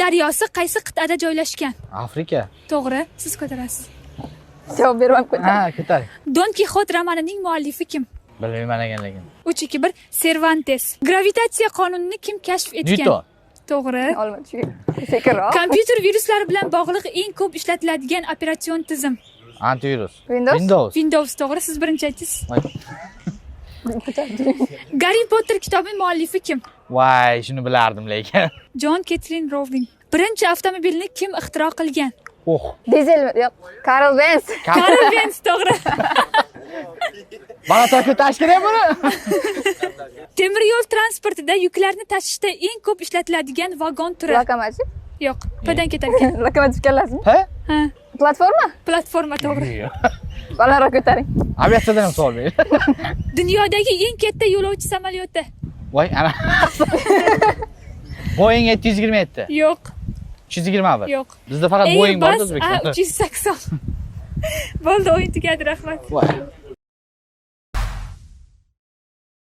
daryosi qaysi qit'ada joylashgan? Afrika. To'g'ri, siz ko'tarasiz. Javob bermam ko'tar. Ha, ko'tar. Don Kixot romanining muallifi kim? Bilmayman ekan lekin. 3, 2, 1. Servantes. Gravitatsiya qonunini kim kashf etgan? Newton. To'g'ri. Olma sekinroq. Kompyuter viruslari bilan bog'liq eng ko'p ishlatiladigan operatsion tizim. Antivirus. Windows. Windows, to'g'ri. Siz birinchi aytdingiz. Garri Potter kitobining muallifi kim? Voy, shuni bilardim lekin. John Catherine Rowling. Birinchi avtomobilni kim ixtiro qilgan? Oh. Dizel yo'q. Karl Benz. Karl Benz, to'g'ri. Mana ko'tarish kerak buni. Temir yo'l transportida yuklarni tashishda eng ko'p ishlatiladigan vagon turi. Lokomotiv. Yo'q, Pdan ketar ekan. Lokomotiv kallasimi? Ha? Ha, Platforma. platforma, to'g'ri. Balandroq ko'taring. Aviatsiyadan ham savol bering. Dunyodagi eng katta yo'lovchi samolyoti. Voy, ana. Boeing 727. Yo'q, 321. yo'q. Bizda faqat Boeing bor o'zbekistonda. A380. Bo'ldi, o'yin tugadi, rahmat. Voy.